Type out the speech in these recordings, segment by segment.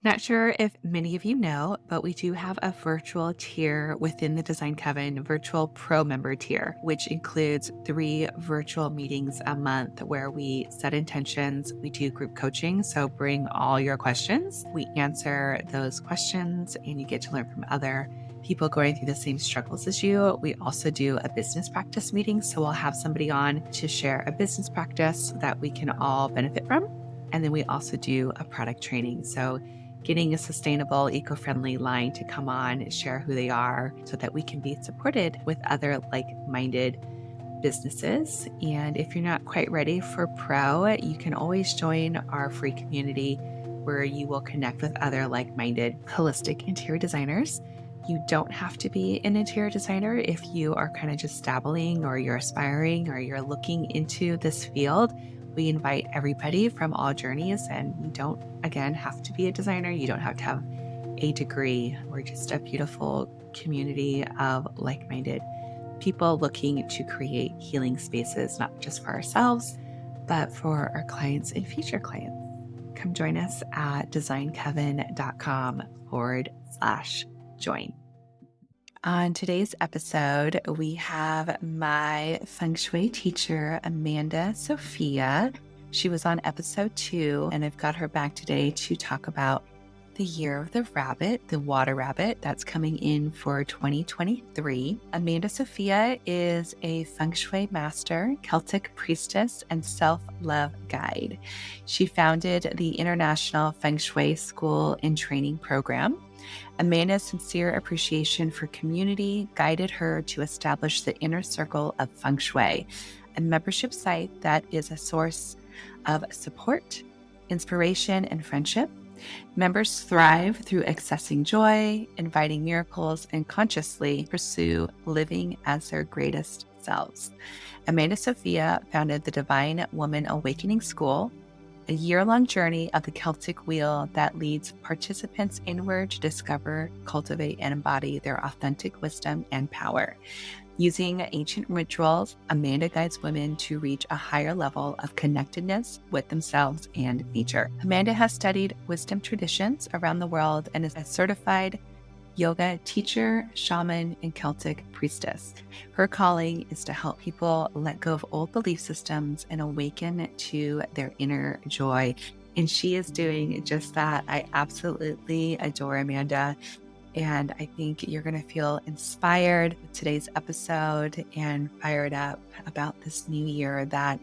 Not sure if many of you know, but we do have a virtual tier within the Design Coven virtual pro member tier, which includes 3 virtual meetings a month where we set intentions. We do group coaching. So bring all your questions. We answer those questions and you get to learn from other people going through the same struggles as you. We also do a business practice meeting. So we'll have somebody on to share a business practice that we can all benefit from. And then we also do a product training. So getting a sustainable, eco-friendly line to come on, share who they are so that we can be supported with other like-minded businesses. And if you're not quite ready for pro, you can always join our free community where you will connect with other like-minded holistic interior designers. You don't have to be an interior designer if you are kind of just dabbling or you're aspiring or you're looking into this field. We invite everybody from all journeys, and you don't, again, have to be a designer. You don't have to have a degree. We're just a beautiful community of like-minded people looking to create healing spaces, not just for ourselves, but for our clients and future clients. Come join us at designcoven.com/join. On today's episode, we have my Feng Shui teacher, Amanda Sophia. She was on episode 2, and I've got her back today to talk about the year of the rabbit, the water rabbit, that's coming in for 2023. Amanda Sophia is a Feng Shui master, Celtic priestess, and self-love guide. She founded the International Feng Shui School and Training Program. Amanda's sincere appreciation for community guided her to establish the Inner Circle of Feng Shui, a membership site that is a source of support, inspiration, and friendship. Members thrive through accessing joy, inviting miracles, and consciously pursue living as their greatest selves. Amanda Sophia founded the Divine Woman Awakening School, a year-long journey of the Celtic Wheel that leads participants inward to discover, cultivate, and embody their authentic wisdom and power. Using ancient rituals, Amanda guides women to reach a higher level of connectedness with themselves and nature. Amanda has studied wisdom traditions around the world and is a certified yoga teacher, shaman, and Celtic priestess. Her calling is to help people let go of old belief systems and awaken to their inner joy. And she is doing just that. I absolutely adore Amanda. And I think you're going to feel inspired with today's episode and fired up about this new year that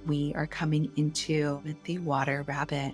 we are coming into with the water rabbit.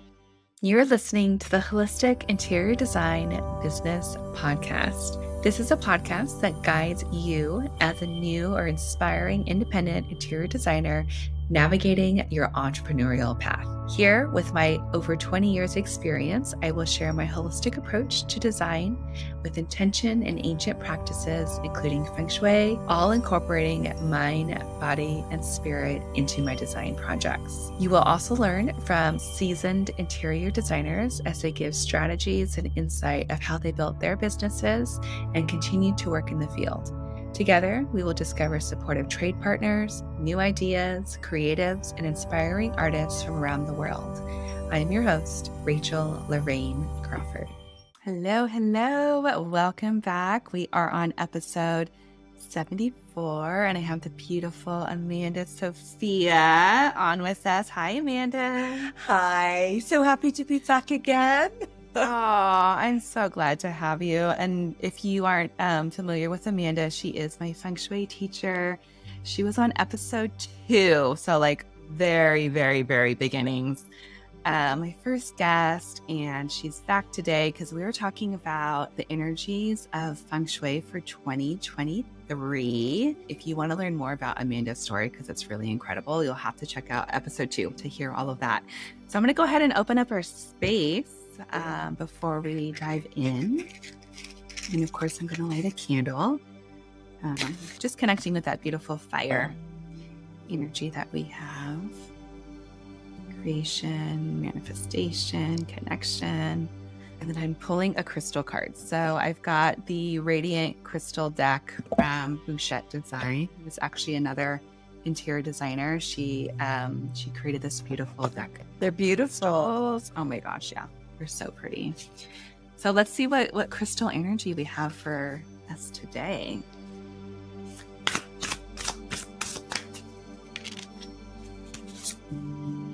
You're listening to the Holistic Interior Design Business Podcast. This is a podcast that guides you as a new or inspiring independent interior designer navigating your entrepreneurial path. Here, with my over 20 years experience, I will share my holistic approach to design with intention and ancient practices, including Feng Shui, all incorporating mind, body, and spirit into my design projects. You will also learn from seasoned interior designers as they give strategies and insight of how they built their businesses and continue to work in the field. Together, we will discover supportive trade partners, new ideas, creatives, and inspiring artists from around the world. I am your host, Rachel Lorraine Crawford. Hello. Welcome back. We are on episode 74, and I have the beautiful Amanda Sophia on with us. Hi, Amanda. Hi. So happy to be back again. Oh, I'm so glad to have you. And if you aren't familiar with Amanda, she is my Feng Shui teacher. She was on episode 2, so like very, very, very beginnings. My first guest, and she's back today because we were talking about the energies of Feng Shui for 2023. If you want to learn more about Amanda's story, because it's really incredible, you'll have to check out episode 2 to hear all of that. So I'm going to go ahead and open up our space before we dive in. And of course, I'm going to light a candle. Just connecting with that beautiful fire energy that we have. Creation, manifestation, connection. And then I'm pulling a crystal card. So I've got the Radiant Crystal deck from Bouchette Design. It was actually another interior designer. She created this beautiful deck. They're beautiful. Oh my gosh, yeah. They're so pretty. So let's see what crystal energy we have for us today.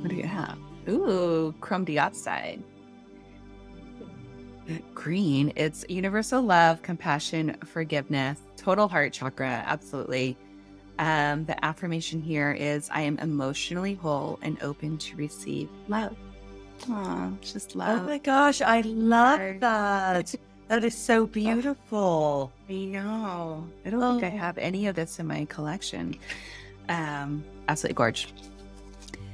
What do you have? Ooh, chrome dioxide. Green, it's universal love, compassion, forgiveness, total heart chakra. Absolutely. The affirmation here is I am emotionally whole and open to receive love. Aw, just love. Oh my gosh, I love that. That is so beautiful. I know. I don't think I have any of this in my collection. Absolutely gorgeous.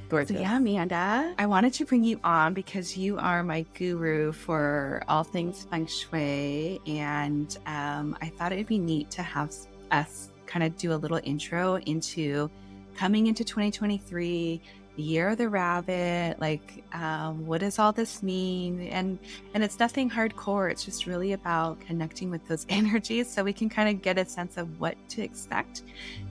Gorgeous. So yeah, Amanda, I wanted to bring you on because you are my guru for all things Feng Shui. And I thought it'd be neat to have us kind of do a little intro into coming into 2023, the year of the rabbit. Like, what does all this mean? And it's nothing hardcore. It's just really about connecting with those energies so we can kind of get a sense of what to expect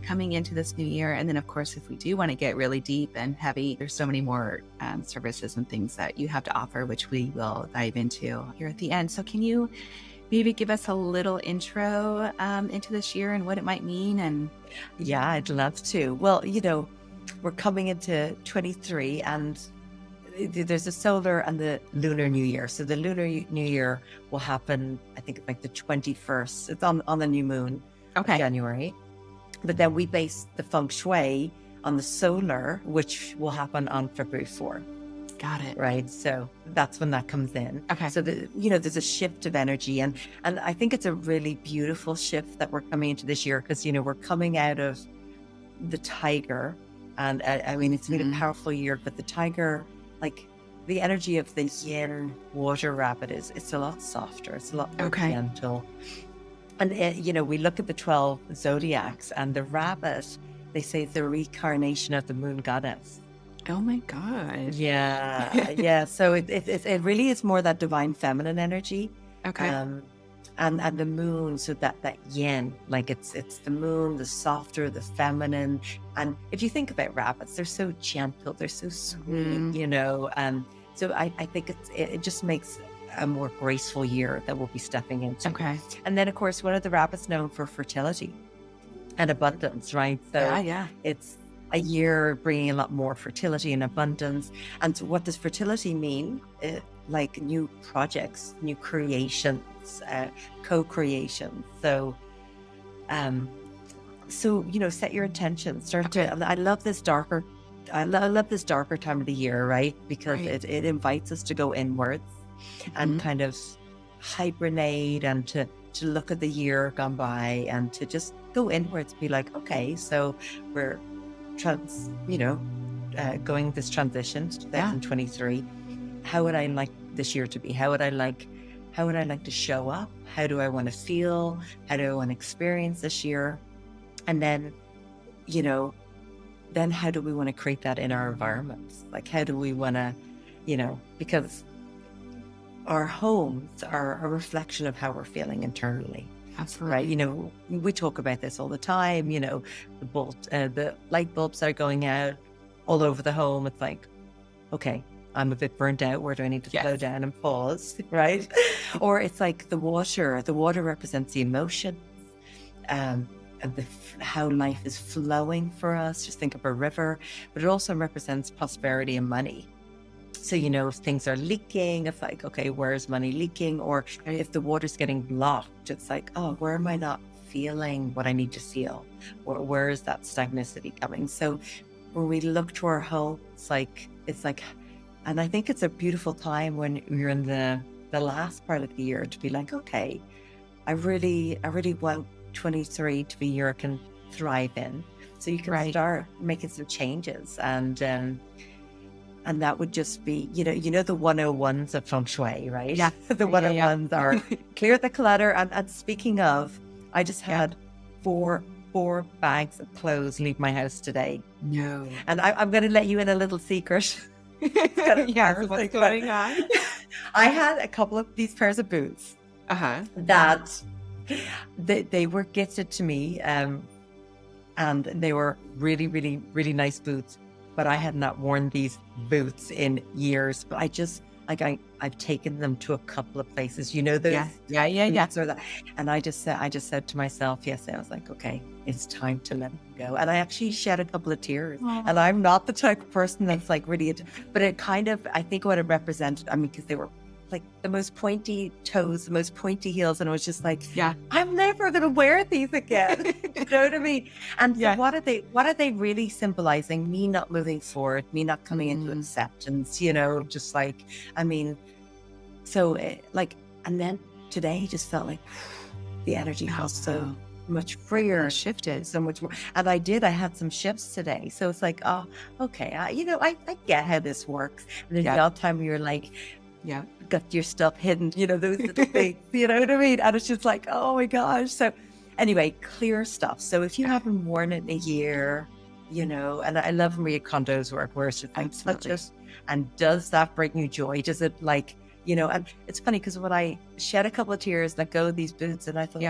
coming into this new year. And then, of course, if we do want to get really deep and heavy, there's so many more services and things that you have to offer, which we will dive into here at the end. So can you maybe give us a little intro into this year and what it might mean? And yeah, I'd love to. Well, we're coming into 23 and there's the solar and the lunar new year. So the lunar new year will happen, I think, like the 21st. It's on the new moon of January. But then we base the feng shui on the solar, which will happen on February 4th. Got it. Right. So that's when that comes in. Okay. So there's a shift of energy, and I think it's a really beautiful shift that we're coming into this year because we're coming out of the tiger, and I mean it's been a powerful year, but the tiger, like the energy of the yin water rabbit it's a lot softer. It's a lot more gentle. And we look at the 12 zodiacs, and the rabbit, they say, is the reincarnation of the moon goddess. Oh my God. Yeah. Yeah. So it really is more that divine feminine energy. Okay. And the moon, so that yin, like it's the moon, the softer, the feminine. And if you think about rabbits, they're so gentle, they're so sweet, so I think it just makes a more graceful year that we'll be stepping into. Okay. And then, of course, what are the rabbits known for? Fertility and abundance, right? So yeah. It's a year bringing a lot more fertility and abundance. And so what does fertility mean? Like new projects, new creations, co-creation. So, set your intention. I love this darker time of the year, right? Because it invites us to go inwards and kind of hibernate and to look at the year gone by and to just go inwards, be like, okay, so we're going this transition to 2023. How would I like this year to be? How would I like to show up? How do I want to feel? How do I want to experience this year? And then, then how do we want to create that in our environments? Like, how do we want to, because our homes are a reflection of how we're feeling internally. Absolutely. Right. We talk about this all the time, the light bulbs are going out all over the home. It's like, okay, I'm a bit burnt out. Where do I need to slow down and pause? Right. Or it's like the water represents the emotions, and how life is flowing for us. Just think of a river, but it also represents prosperity and money. So, if things are leaking, it's like, okay, where's money leaking? Or if the water's getting blocked, it's like, oh, where am I not feeling what I need to feel? Or where is that stagnicity coming? So when we look to our home, it's like, and I think it's a beautiful time when you're in the last part of the year to be like, okay, I really want 23 to be a year I can thrive in. So you can start making some changes, and that would just be, the 101s of Feng Shui, right? Yeah. The 101s are clear the clutter. And speaking of, I just had four bags of clothes leave my house today. No. And I'm going to let you in a little secret. What's going on? I had a couple of these pairs of boots that they were gifted to me, and they were really, really, really nice boots. But I had not worn these boots in years. But like I've taken them to a couple of places, you know, those Yeah. or that. And I just said to myself yesterday, I was like, okay, it's time to let it go. And I actually shed a couple of tears. Aw. And I'm not the type of person that's like really, but it kind of, I think what it represented, I mean, because they were like the most pointy toes, the most pointy heels. And it was just like, Yeah. I'm never going to wear these again. You know what I mean? And so Yeah. what are they really symbolizing? Me not moving forward, me not coming into Mm. acceptance, you know, just like, I mean, so like, and then today he just felt like the energy felt so much freer, Shifted. so much more. And I had some shifts today. So it's like, oh, okay. You know, I get how this works. And there's the time where you're like, Yeah. got your stuff hidden, you know, those little things, you know what I mean? And it's just like, oh my gosh. So anyway, clear stuff. So if you haven't worn it in a year, you know, and I love Maria Kondo's work where it's just like, touch it. And does that bring you joy? Does it like, you know, and it's funny because when I shed a couple of tears, let go of these boots, and I thought,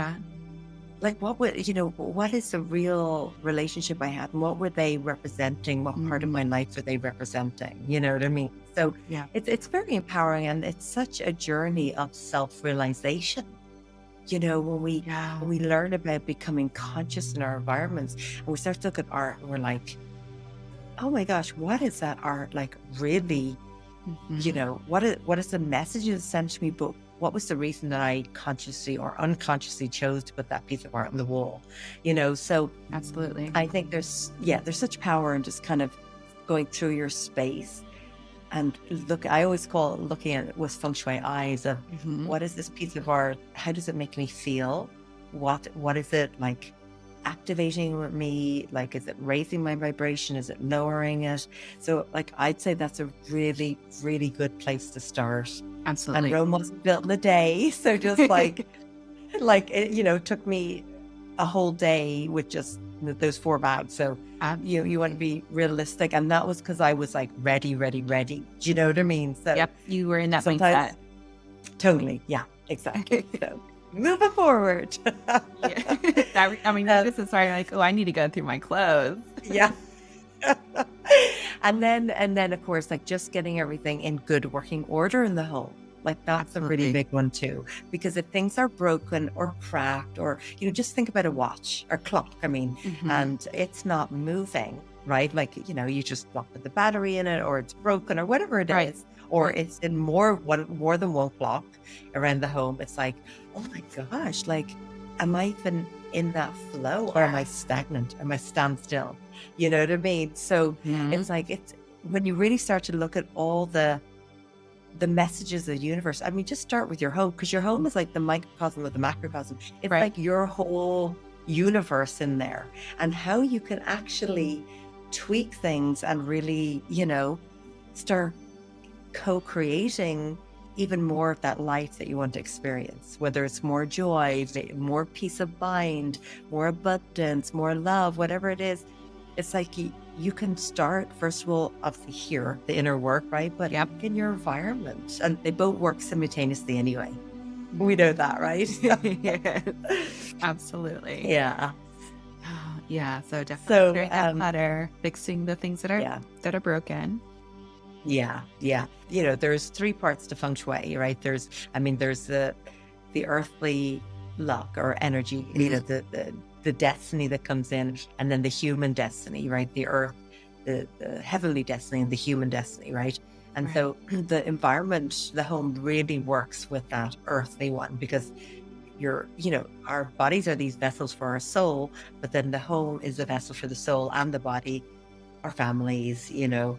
like, what would, you know, what is the real relationship I had? And what were they representing? What part of my life were they representing? You know what I mean? So it's very empowering, and it's such a journey of self-realization. You know, when we learn about becoming conscious in our environments, and we start to look at art, and we're like, oh my gosh, what is that art like really? You know, what is the message it sent to me? But what was the reason that I consciously or unconsciously chose to put that piece of art on the wall? You know, so Absolutely. I think there's such power in just kind of going through your space and look. I always call it looking at it with Feng Shui eyes of what is this piece of art? How does it make me feel? What is it like? Activating with me, like, is it raising my vibration? Is it lowering it? So like, I'd say that's a really, really good place to start. Absolutely. And Rome wasn't built in a day. So just like, it, you know, took me a whole day with just those 4 bags. So you want to be realistic. And that was because I was like, ready. Do you know what I mean? So you were in that mindset. Totally. Yeah, exactly. So moving forward. I mean, this is why like, oh, I need to go through my clothes. And then of course, like just getting everything in good working order in the home. Like that's a really big one too, because if things are broken or cracked, or, you know, just think about a watch or clock, I mean, and it's not moving, right? Like, you know, you just put the battery in it, or it's broken or whatever it is, or it's in more than one clock around the home. It's like, oh my gosh, like, am I even in that flow, or am I stagnant? Am I standstill? You know what I mean? So it's like, it's when you really start to look at all the messages of the universe. I mean, just start with your home, because your home is like the microcosm of the macrocosm. It's like your whole universe in there, and how you can actually tweak things and really, you know, start co-creating even more of that light that you want to experience, whether it's more joy, more peace of mind, more abundance, more love, whatever it is. It's like you can start, first of all, obviously here, the inner work, right? But in your environment, and they both work simultaneously anyway. We know that, right? Absolutely. Yeah. Yeah. So definitely clearing that clutter, fixing the things that are broken. Yeah. You know, there's 3 parts to Feng Shui, right? There's the earthly luck or energy, you know, the destiny that comes in, and then the human destiny, right? The earth, the heavenly destiny, and the human destiny, right? And so the environment, the home really works with that earthly one, because you know, our bodies are these vessels for our soul, but then the home is a vessel for the soul and the body, our families, you know.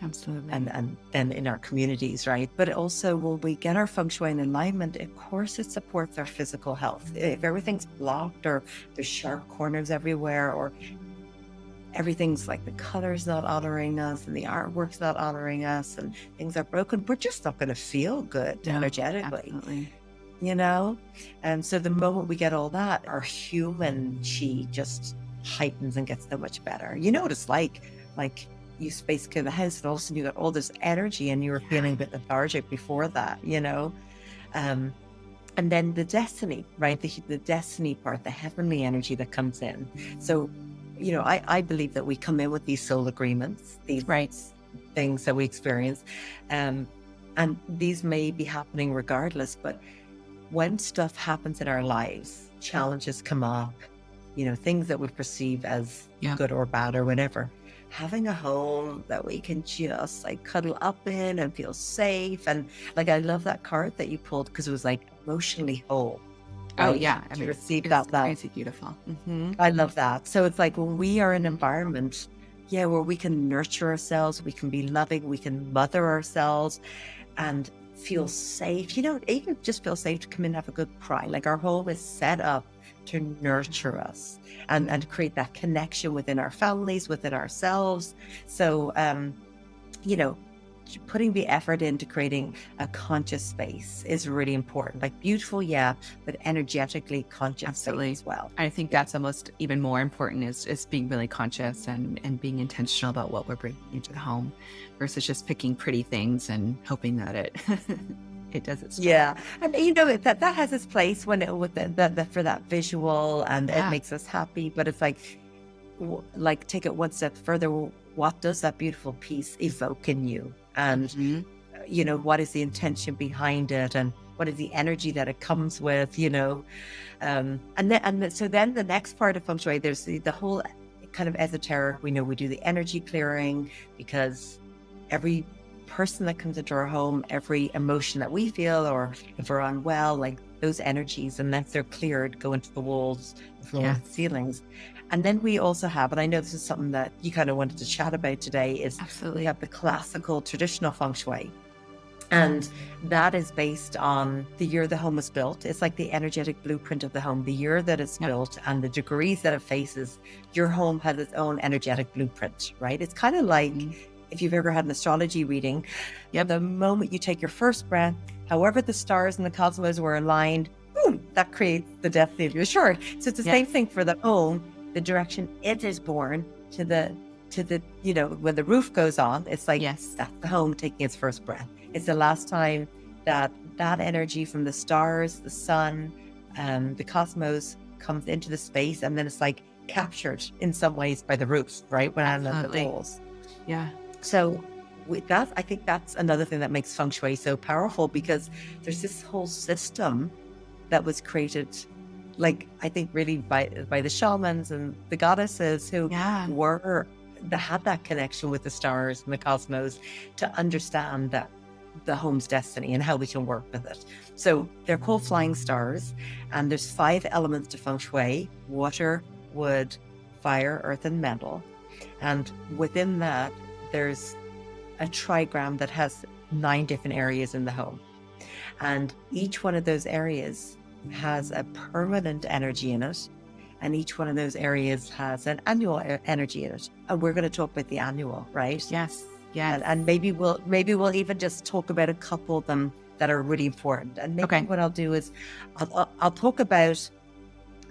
Absolutely. And then in our communities, right? But also, when we get our Feng Shui in alignment, of course, it supports our physical health. If everything's blocked, or there's sharp corners everywhere, or everything's like the color's not honoring us and the artwork's not honoring us and things are broken, we're just not going to feel good energetically. Absolutely. You know? And so the moment we get all that, our human chi just heightens and gets so much better. You know what it's like you space clear the house, and all of a sudden you got all this energy, and you were feeling a bit lethargic before that, you know. And then the destiny, right? The destiny part, the heavenly energy that comes in. So, you know, I believe that we come in with these soul agreements, these things that we experience. And these may be happening regardless, but when stuff happens in our lives, challenges come up, things that we perceive as good or bad or whatever, having a home that we can just like cuddle up in and feel safe. And like, I love that card that you pulled because it was like emotionally whole. Oh Right? yeah. I To mean, receive that love. crazy beautiful. Mm-hmm. I love that. So it's like when we are in an environment, where we can nurture ourselves, we can be loving, we can mother ourselves and feel safe, even just feel safe to come in and have a good cry. Like our home is set up to nurture us and create that connection within our families, within ourselves. So, putting the effort into creating a conscious space is really important. Like beautiful, yeah, but energetically conscious. Absolutely. As well. I think that's almost even more important is being really conscious and being intentional about what we're bringing into the home versus just picking pretty things and hoping that it it does its job. Yeah. And that has its place when with the for that visual and it makes us happy. But it's like take it one step further. What does that beautiful piece evoke in you? And, what is the intention behind it? And what is the energy that it comes with, so then the next part of Feng Shui, there's the whole kind of esoteric. We know we do the energy clearing because every person that comes into our home, every emotion that we feel, or if we're unwell, like those energies, unless they're cleared, go into the walls, the floor, the ceilings. And then we also have, and I know this is something that you kind of wanted to chat about today, is we have the classical traditional Feng Shui. And that is based on the year the home was built. It's like the energetic blueprint of the home, the year that it's built and the degrees that it faces. Your home has its own energetic blueprint, right? It's kind of like if you've ever had an astrology reading, the moment you take your first breath, however the stars and the cosmos were aligned, boom, that creates the destiny of your chart. So it's the same thing for the home. The direction it is born to the when the roof goes on, it's like that's the home taking its first breath. It's the last time that energy from the stars, the sun, the cosmos comes into the space, and then it's like captured in some ways by the roof, right? When I'm at the walls. Yeah. So with that, I think that's another thing that makes Feng Shui so powerful, because there's this whole system that was created, like I think really by the shamans and the goddesses who had that connection with the stars and the cosmos to understand that the home's destiny and how we can work with it. So they're called flying stars, and there's 5 elements to Feng Shui: water, wood, fire, earth, and metal. And within that, there's a trigram that has 9 different areas in the home. And each one of those areas has a permanent energy in it. And each one of those areas has an annual energy in it. And we're going to talk about the annual, right? Yes. Yeah. And maybe we'll even just talk about a couple of them that are really important. And maybe what I'll do is I'll talk about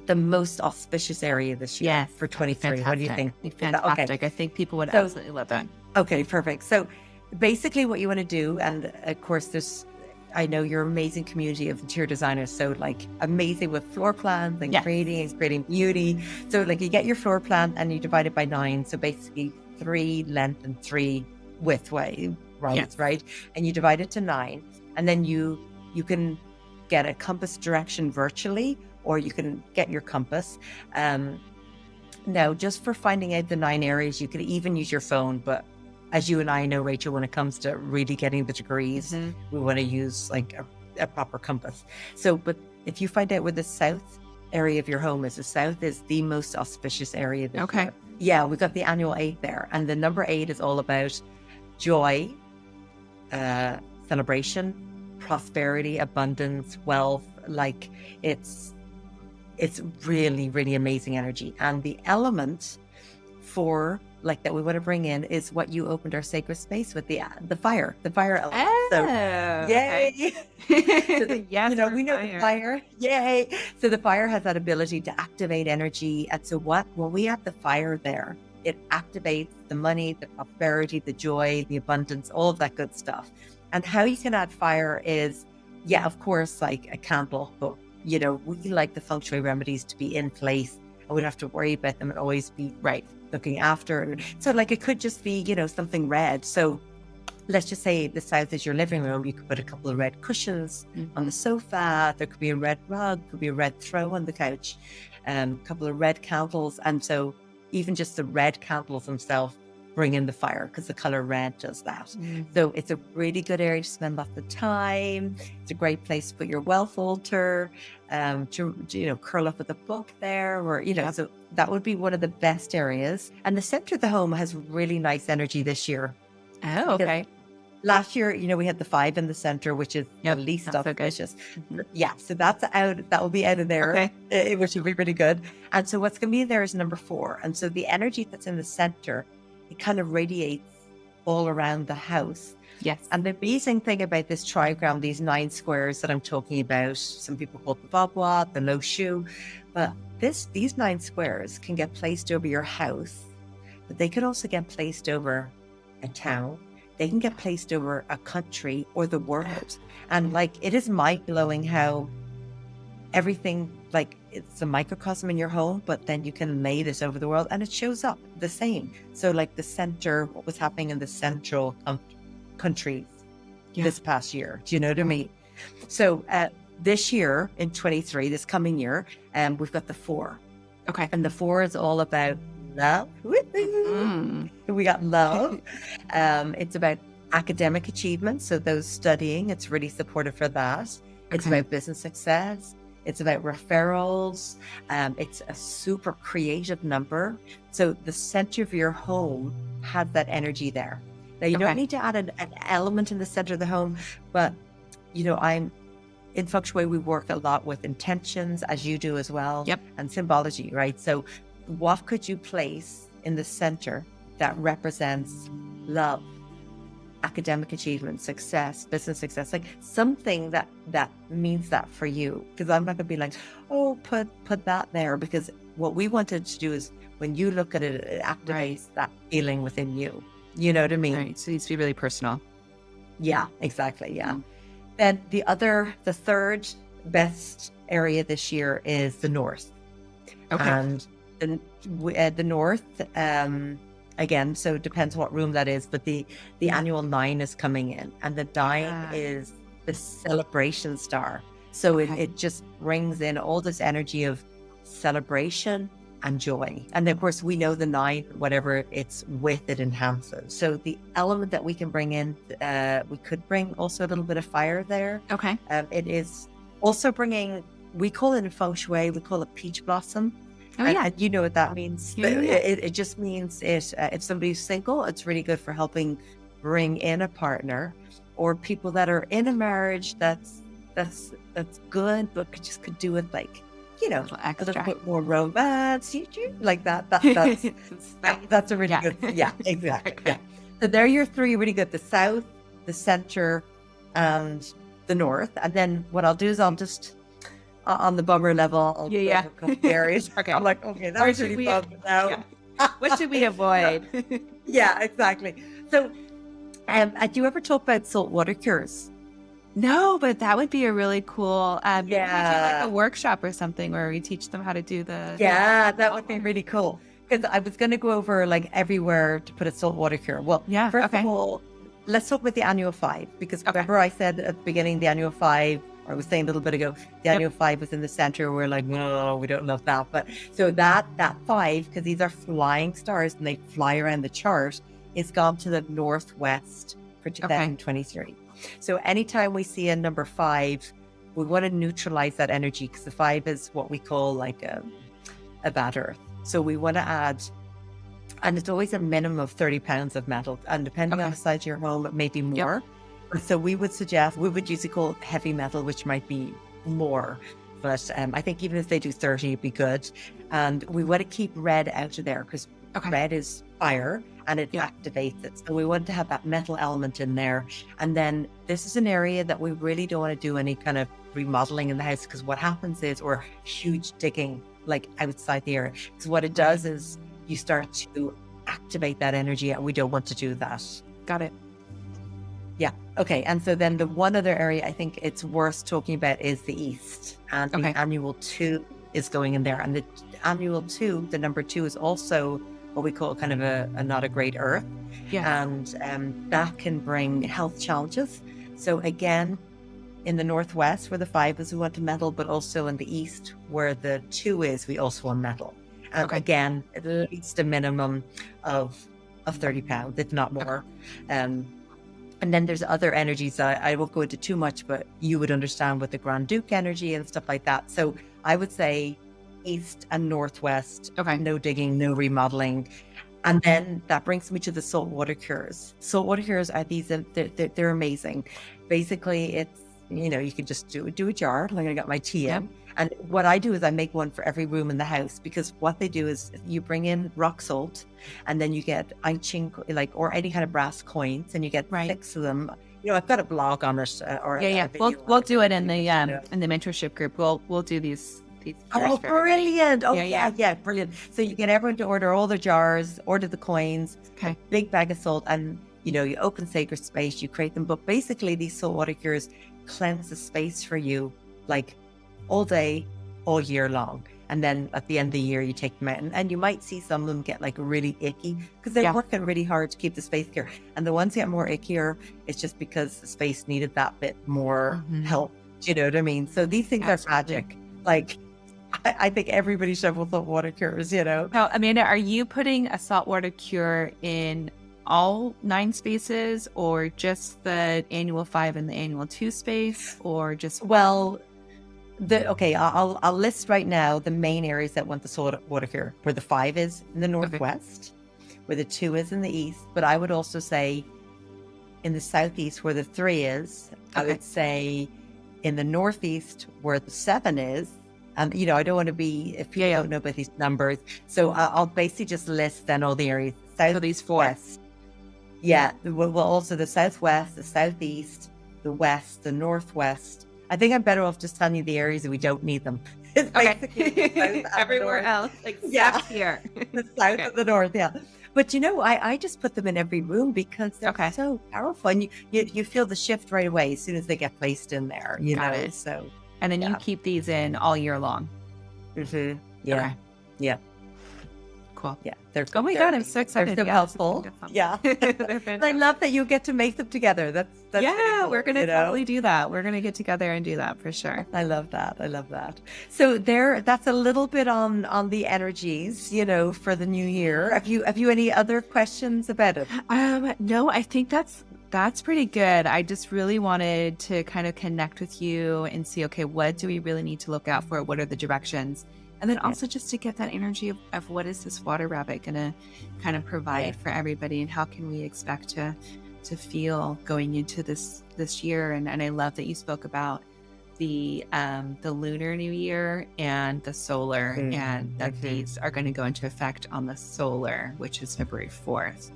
the most auspicious area this year for 23. What do you think? Fantastic. I think people would absolutely love that. Okay, perfect. So basically what you want to do, and of course I know you're an amazing community of interior designers, so like amazing with floor plans and creating beauty. So like you get your floor plan and you divide it by 9. So basically 3 length and 3 width way, right? And you divide it to 9. And then you can get a compass direction virtually, or you can get your compass. Now, just for finding out the 9 areas, you could even use your phone, but as you and I know, Rachel, when it comes to really getting the degrees, we want to use like a proper compass. So, but if you find out where the south area of your home is, the south is the most auspicious area this year. Yeah, we've got the annual 8 there. And the number 8 is all about joy, celebration, prosperity, abundance, wealth. Like it's really, really amazing energy. And the element for like that we want to bring in is what you opened our sacred space with, the fire element. Yay. So we know the fire. Yay. So the fire has that ability to activate energy. And so when we have the fire there, it activates the money, the prosperity, the joy, the abundance, all of that good stuff. And how you can add fire is, of course, like a candle, but we like the Feng Shui remedies to be in place. I wouldn't have to worry about them and always be looking after. So like it could just be, something red. So let's just say the south is your living room. You could put a couple of red cushions on the sofa. There could be a red rug, could be a red throw on the couch, a couple of red candles. And so even just the red candles themselves bring in the fire, because the color red does that. So it's a really good area to spend lots of time. It's a great place to put your wealth altar, to curl up with a book there, or so that would be one of the best areas. And the center of the home has really nice energy this year. Oh, okay. Last year, we had the 5 in the center, which is the least auspicious. Yeah, so that's out. That will be out of there, which will be really good. And so what's going to be there is number 4. And so the energy that's in the center, it kind of radiates all around the house. Yes. And the amazing thing about this trigram, these 9 squares that I'm talking about, some people call it the Vavwa, the low shoe, but these 9 squares can get placed over your house, but they could also get placed over a town. They can get placed over a country or the world. And it is mind-blowing how everything, it's a microcosm in your home, but then you can lay this over the world and it shows up the same. So the center, what was happening in the central countries this past year, do you know what I mean? So this year in 23, this coming year, we've got the 4. Okay. And the 4 is all about love. We got love. It's about academic achievement. So those studying, it's really supportive for that. It's about business success. It's about referrals. It's a super creative number. So the center of your home has that energy there. Now, you don't need to add an element in the center of the home, but, I'm in Feng Shui, we work a lot with intentions, as you do as well, and symbology, right? So what could you place in the center that represents love, academic achievement, success, business success, something that means that for you? Because I'm not going to be like, oh, put that there, because what we wanted to do is when you look at it, it activates that feeling within you. You know what I mean? Right. So it needs to be really personal. Yeah, exactly. Yeah. Then the third best area this year is the north. Okay. And the north, again, so it depends what room that is, but the annual 9 is coming in, and the 9 is the celebration star. So it just brings in all this energy of celebration and joy. And of course, we know the 9, whatever it's with, it enhances. So the element that we can bring in, we could bring also a little bit of fire there. Okay. It is also bringing, we call it in Feng Shui, we call it peach blossom. Oh, yeah. And you know what that means. Yeah. It just means if somebody's single, it's really good for helping bring in a partner, or people that are in a marriage that's good, but could do it a little bit more romance, like that. That's a really good. Yeah, exactly. Yeah. So there are your 3 really good: the south, the center, and the north. And then what I'll do is I'll just on the bummer level, I'll go a couple areas. Okay. I'm like, okay, that was really fun. Now, what should we avoid? Yeah, exactly. So, do you ever talk about saltwater cures? No, but that would be a really cool, we do Yeah. a workshop or something where we teach them how to do the. Yeah, that would be really cool. Because I was going to go over everywhere to put a saltwater cure. Well, first of all, let's talk about the annual 5, because remember I said at the beginning, the annual 5, or I was saying a little bit ago, the annual 5 was in the center. We're like, no, we don't love that. But so that 5, because these are flying stars and they fly around the chart, is gone to the northwest for 2023. So anytime we see a number 5, we want to neutralize that energy, because the 5 is what we call a bad earth. So we want to add, and it's always a minimum of 30 pounds of metal, and depending on the size of your home, it may be more. So we would usually call it heavy metal, which might be more. But I think even if they do 30, it'd be good. And we want to keep red out of there, because red is fire and it activates it. So we want to have that metal element in there. And then this is an area that we really don't want to do any kind of remodeling in the house, because what happens is, or huge digging outside the area, because what it does is you start to activate that energy, and we don't want to do that. Got it. Yeah. Okay. And so then the one other area I think it's worth talking about is the east, and the annual 2 is going in there. And the annual 2, the number 2, is also what we call kind of a not a great earth. Yeah. And that can bring health challenges. So again, in the northwest where the 5 is, we want to metal, but also in the east where the 2 is, we also want metal. And again, at least a minimum of 30 pounds, if not more. And then there's other energies that I won't go into too much, but you would understand with the Grand Duke energy and stuff like that. So I would say east and northwest, no digging, no remodeling. And then that brings me to the saltwater cures. Saltwater cures are these, they're amazing. Basically, it's, you can just do a jar, like I got my tea in. And what I do is I make one for every room in the house, because what they do is you bring in rock salt, and then you get Einching, or any kind of brass coins, and you get 6 of them. I've got a blog on it. We'll do it in the mentorship group. We'll do these. Oh, brilliant! Oh, yeah, brilliant. So you get everyone to order all the jars, order the coins, big bag of salt, and you open sacred space, you create them. But basically, these saltwater cures cleanse the space for you, all day, all year long. And then at the end of the year, you take them out. And you might see some of them get really icky because they're working really hard to keep the space clear. And the ones that get more ickier, it's just because the space needed that bit more help. Do you know what I mean? So these things are magic. I think everybody should have saltwater cures, Now, Amanda, are you putting a saltwater cure in all 9 spaces, or just the annual 5 and the annual 2 space, or just... Well... I'll list right now the main areas that want the saltwater cure, where the 5 is in the northwest, where the 2 is in the east. But I would also say in the southeast where the 3 is. I would say in the northeast where the 7 is. And I don't want to be, if people don't know about these numbers, so I'll basically just list then all the areas. South, so these 4. Yeah. Well, also the southwest, the southeast, the west, the northwest. I think I'm better off just telling you the areas that we don't need them. Everywhere else, here. The south and the north, But I just put them in every room because they're so powerful, and you feel the shift right away as soon as they get placed in there. Got it. So, and then you keep these in all year long. Yeah. Cool. Yeah. Oh my God, I'm so excited. They're so helpful. Yeah. I love that you get to make them together. That's cool, we're going to totally do that. We're going to get together and do that for sure. I love that. So that's a little bit on the energies, for the new year. Have you any other questions about it? No, I think that's pretty good. I just really wanted to kind of connect with you and see, okay, what do we really need to look out for? What are the directions? And then also just to get that energy of what is this water rabbit going to kind of provide for everybody, and how can we expect to feel going into this year. And I love that you spoke about the lunar new year and the solar, and that these are going to go into effect on the solar, which is February 4th.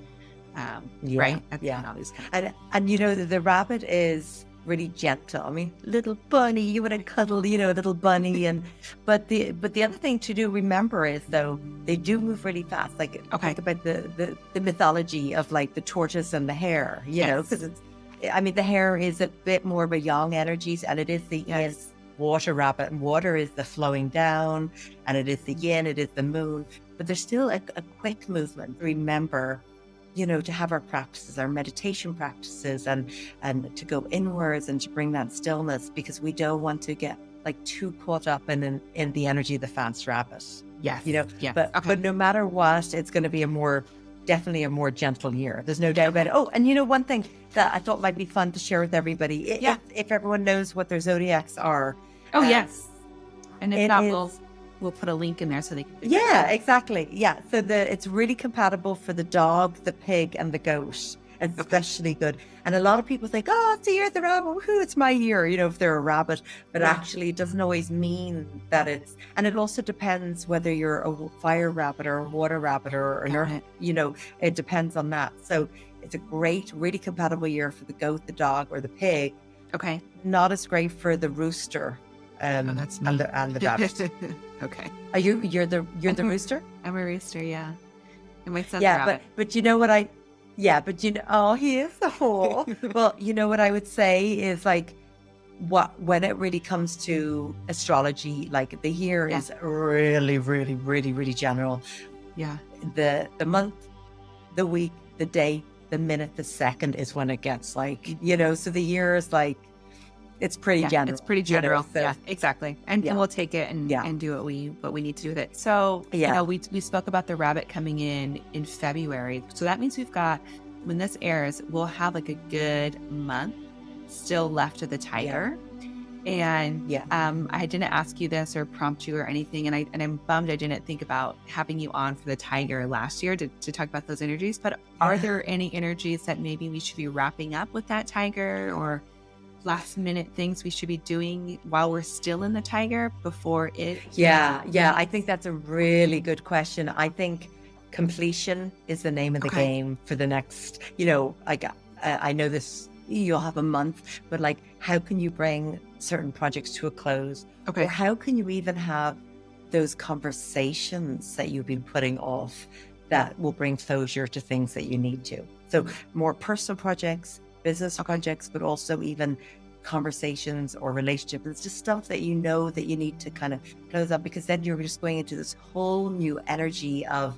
Right? And the rabbit is really gentle. I mean, little bunny, you want to cuddle, a little bunny. But the other thing to do, remember, is though they do move really fast. Think about the mythology of the tortoise and the hare, because the hare is a bit more of a yang energies, and it is the water rabbit, and water is the flowing down, and it is the yin, it is the moon. But there's still a quick movement. Remember, to have our practices, our meditation practices, and to go inwards and to bring that stillness, because we don't want to get too caught up in the energy of the fast rabbit. Yes. But no matter what, it's going to be definitely a more gentle year. There's no doubt about it. Oh, and one thing that I thought might be fun to share with everybody, if everyone knows what their zodiacs are. Oh, yes. And if not, we'll put a link in there so they can figure it out. Exactly. Yeah. So it's really compatible for the dog, the pig, and the goat. It's especially good. And a lot of people think, oh, it's the year of the rabbit. Woohoo, it's my year, if they're a rabbit. But actually, it doesn't always mean that it's... And it also depends whether you're a fire rabbit or a water rabbit or an earth, it depends on that. So it's a great, really compatible year for the goat, the dog, or the pig. Okay. Not as great for the rooster. That's and the rabbit. Okay. You're the rooster? I'm a rooster, yeah. And my son's yeah, rabbit. but you know what he is the whole. Well, what I would say is when it really comes to astrology, the year is really, really, really, really general. Yeah. The month, the week, the day, the minute, the second is when it gets like, so the year is like, it's pretty general. It's pretty general. So, yeah, exactly. And we'll take it and do what we need to do with it. So, we spoke about the rabbit coming in February. So that means we've got, when this airs, we'll have like a good month still left of the tiger. And I didn't ask you this or prompt you or anything. And I'm bummed I didn't think about having you on for the tiger last year to talk about those energies. But are there any energies that maybe we should be wrapping up with that tiger, or last minute things we should be doing while we're still in the tiger before it? I think that's a really good question. I think completion is the name of the game for the next, I know this, you'll have a month, but like, how can you bring certain projects to a close? Or how can you even have those conversations that you've been putting off that will bring closure to things that you need to? So more personal projects, business projects, but also even conversations or relationships. It's just stuff that that you need to kind of close up, because then you're just going into this whole new energy of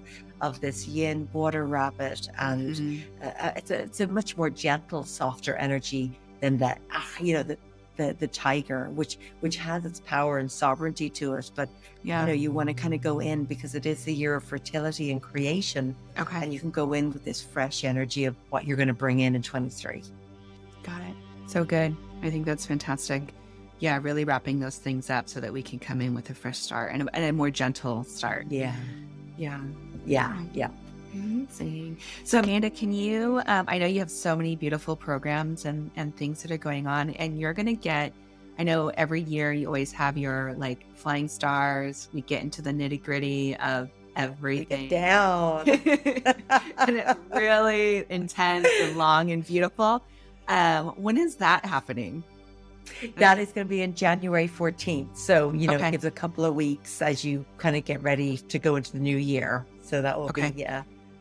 this yin water rabbit, and it's a much more gentle, softer energy than that the tiger, which has its power and sovereignty to it. But you want to kind of go in, because it is the year of fertility and creation, and you can go in with this fresh energy of what you're going to bring in 23. Got it. So good. I think that's fantastic. Yeah, really wrapping those things up so that we can come in with a fresh start and a more gentle start. Yeah. Amazing. So Amanda, can you, I know you have so many beautiful programs and things that are going on, and you're going to get, I know every year you always have your like flying stars. We get into the nitty gritty of everything. Get down. And it's really intense and long and beautiful. When is that happening? That is going to be in January 14th. So, it gives a couple of weeks as you kind of get ready to go into the new year. So that will be,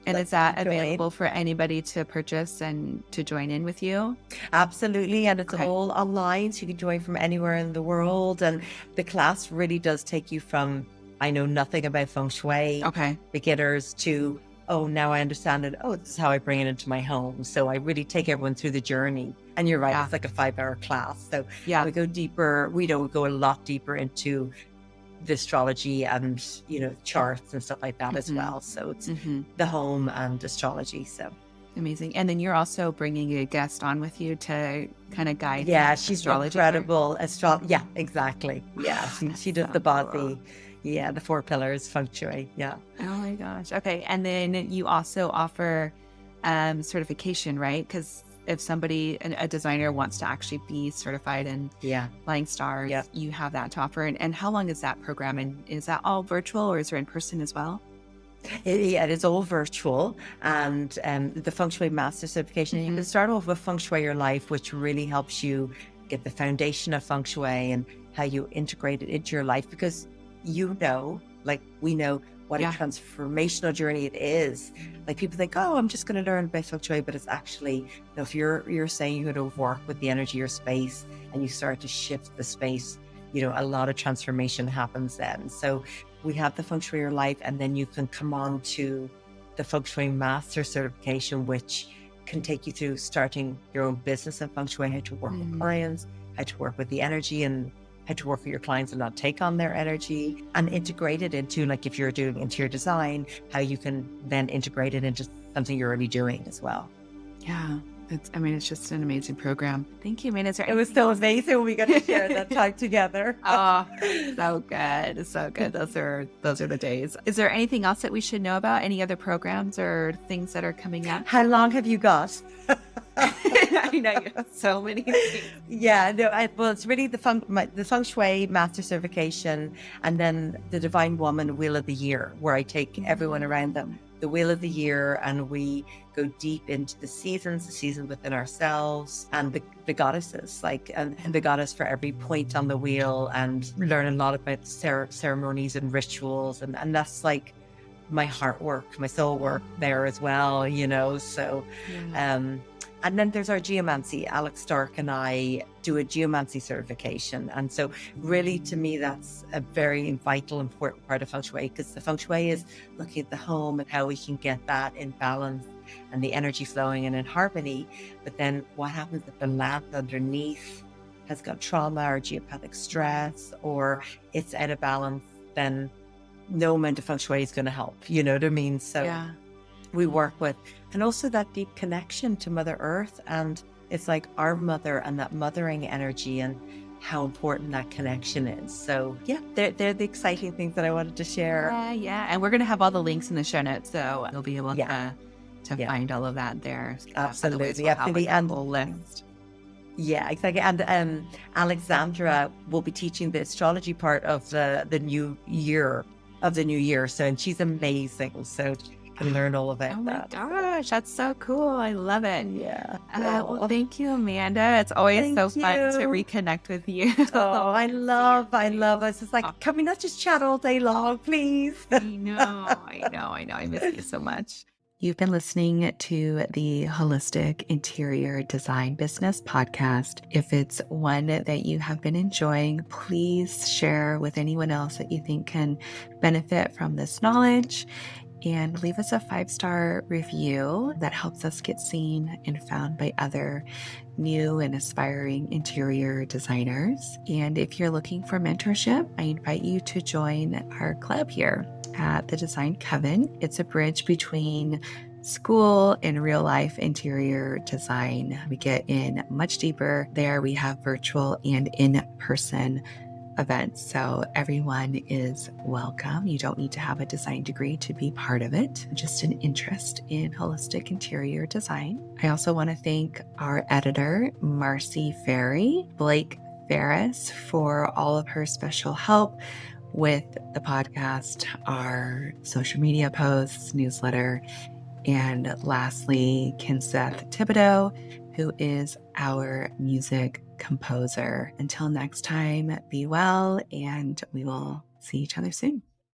And is that available for anybody to purchase and to join in with you? Absolutely. And it's all online. So you can join from anywhere in the world. And the class really does take you from, I know nothing about Feng Shui, beginners, to, oh, now I understand it. Oh, this is how I bring it into my home. So I really take everyone through the journey. And you're right, it's like a 5-hour class. So we go deeper. We go a lot deeper into the astrology and, charts and stuff like that as well. So it's the home and astrology. So amazing. And then you're also bringing a guest on with you to kind of guide. Yeah, she's astrology incredible. Yeah, exactly. Yeah, she does the body. Yeah, the 4 pillars, Feng Shui. Yeah. Oh my gosh. Okay. And then you also offer certification, right? Because if somebody, a designer, wants to actually be certified in flying stars, you have that to offer. And how long is that program? And is that all virtual, or is there in person as well? It is all virtual. And the Feng Shui Master Certification, you can start off with Feng Shui Your Life, which really helps you get the foundation of Feng Shui and how you integrate it into your life, because we know what a transformational journey it is. Like, people think, oh, I'm just going to learn about Feng Shui, but it's actually, if you're saying you're going to work with the energy or space, and you start to shift the space, a lot of transformation happens then. So we have the Feng Shui Your Life, and then you can come on to the Feng Shui Master Certification, which can take you through starting your own business in Feng Shui, how to work with clients, how to work with the energy, and how to work with your clients and not take on their energy, and integrate it into, like, if you're doing interior design, how you can then integrate it into something you're already doing as well. Yeah. It's just an amazing program. Thank you, man. It was so amazing when we got to share that time together. Oh, so good. So good. Those are the days. Is there anything else that we should know about? Any other programs or things that are coming up? How long have you got? I know you have so many things. Yeah, no, well, it's really the Feng Shui Master Certification, and then the Divine Woman Wheel of the Year, where I take everyone around the Wheel of the Year, and we go deep into the seasons within ourselves, and the goddesses, and the goddess for every point on the wheel, and learn a lot about ceremonies and rituals, and that's like my heart work, my soul work there as well, so and then there's our geomancy. Alex Stark and I do a geomancy certification. And so really, to me, that's a very vital, important part of Feng Shui, because the Feng Shui is looking at the home and how we can get that in balance and the energy flowing and in harmony. But then what happens if the land underneath has got trauma or geopathic stress, or it's out of balance, then no amount of Feng Shui is going to help. You know what I mean? So we work with, and also that deep connection to Mother Earth. And it's like our mother and that mothering energy and how important that connection is. So yeah, they're the exciting things that I wanted to share. Yeah. And we're going to have all the links in the show notes, so you'll be able to find all of that there. Absolutely. We'll have a whole list. Yeah, exactly. And Alexandra will be teaching the astrology part of the new year So, and she's amazing. So you can learn all about that. Oh my gosh, that's so cool. I love it. Yeah. Well, thank you, Amanda. It's always fun to reconnect with you. Oh, I love it. It's just like, can we not just chat all day long, please? I know. I miss you so much. You've been listening to the Holistic Interior Design Business podcast. If it's one that you have been enjoying, please share with anyone else that you think can benefit from this knowledge, and leave us a 5-star review. That helps us get seen and found by other new and aspiring interior designers. And if you're looking for mentorship, I invite you to join our club here at the Design Coven. It's a bridge between school and real life interior design. We get in much deeper there. We have virtual and in-person events, so everyone is welcome. You don't need to have a design degree to be part of it, just an interest in holistic interior design. I also want to thank our editor, Marcy Ferry, Blake Ferris, for all of her special help with the podcast, our social media posts, newsletter, and lastly, Kinseth Thibodeau, who is our music composer. Until next time, be well, and we will see each other soon.